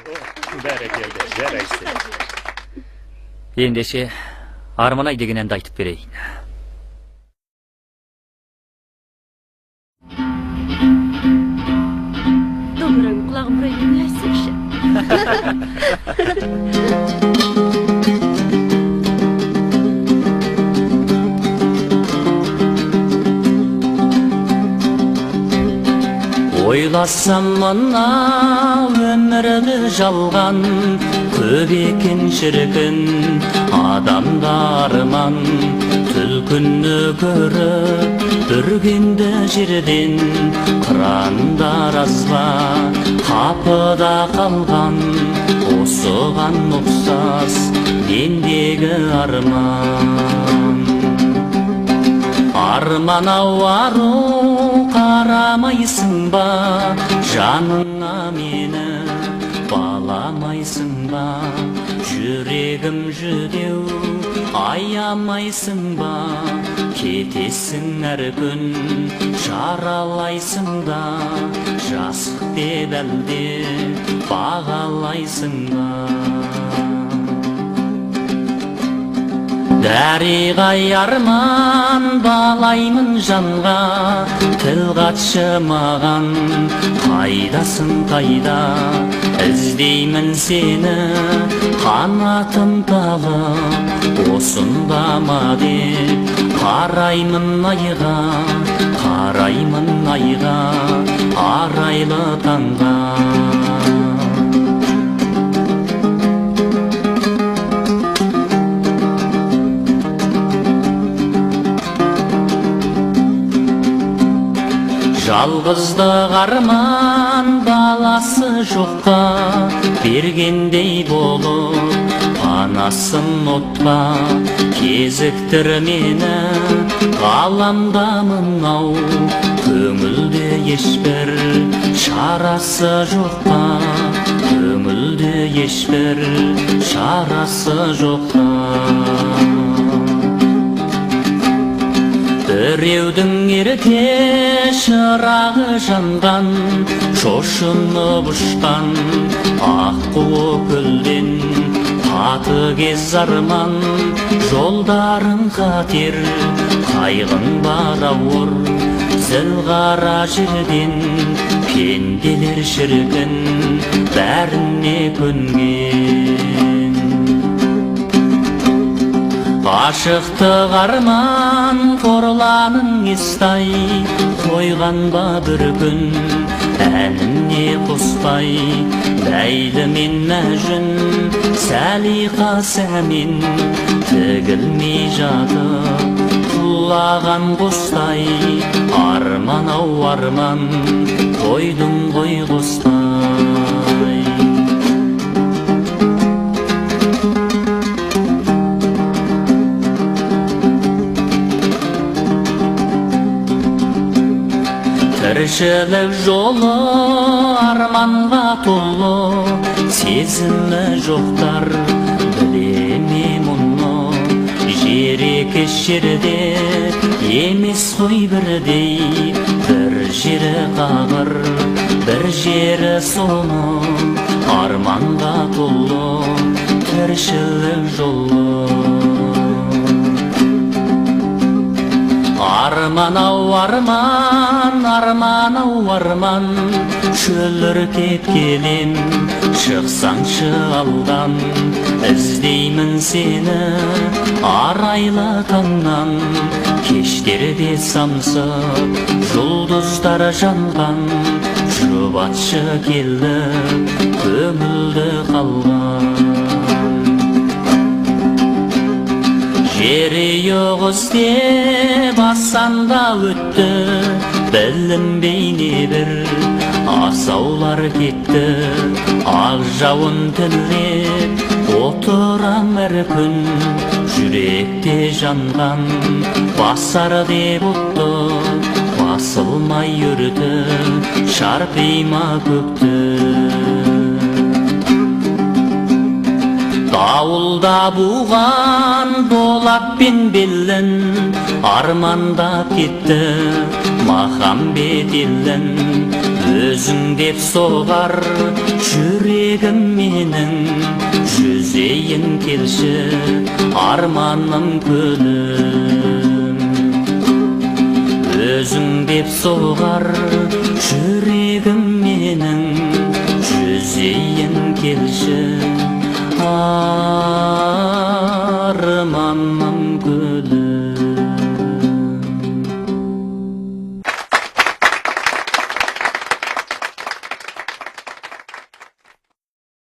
Бәрекелді, жарайсың. Ендеше Арманай деген әнді айтып берейін. Домбыраңды құлағым бұрай не айтсаңшы. Ойласам мына өмірді жалған, көп екен шіркін адамдарман. Түлкіні көріп үргенді жерден, қырандар азба қапыда қалған. Осыған ұқсас мендегі арман. Арман-ау ару қарамайсың ба, жаныңа мені баламайсың ба? Жүрегім жүдеу аямайсың ба? Кетесің әр күн жаралайсың да, жасық деп әлде бағалайсың ба? Дәріғай арман балаймын жанға, тіл қатшы маған, қайдасың қайда? Іздеймін сені қанатым тағып, осында ма деп қараймын айға, қараймын айға, арайлы таңға. Жалғыздық арман баласы жоққа бергендей болып, панасын отқа кезіктір мені. Ғаламдамын-ау көңілде ешбір шарасы жоққа, көңілде ешбір шарасы жоққа. Біреудің ерке шырағы жанған, шошынып ұшқан аққу көлден. Қатыгез арман жолдарың қатер, қайғың бар ауыр зілғара жерден. Пенделер шіркін бәріне көнген. Ашықтық арман қорланын естай, қойған ба бір күн әніне қоспай? Ләйлі мен мәжін сәлиқа сәмен тігілмей жатып құлаған қостай. Арман-ау арман қойдың ғой қостай. Тіршілік жолы арманға толы, сезімі жоқтар білеме мұны. Жерекеш жерде емес қой бірдей, бір жері қағыр, бір жері соны. Арманға толы тіршілік жолы. Арман-ау арман, арман-ау арман, шөліркеп келем, шықсаңшы алдан. Іздеймін сені арайлы таңнан, кештерде самсып жұлдыздар жанған. Жұбатшы келді көңілді қалған. Жері yok іздеп асанда өтті, білінбей небір асаулар кетті. Ақ жауын тілеп отырам әр күн, жүректе жанған басар деп отты. Басылмай үрді шарпима көкті. Дауылда буған болатпен белін, армандап кетті махамбет елін. Өзің деп соғар жүрек жүрегім менің жүзейін келші арманым көлім өзің деп соғар жүрегім менің жүзейін келші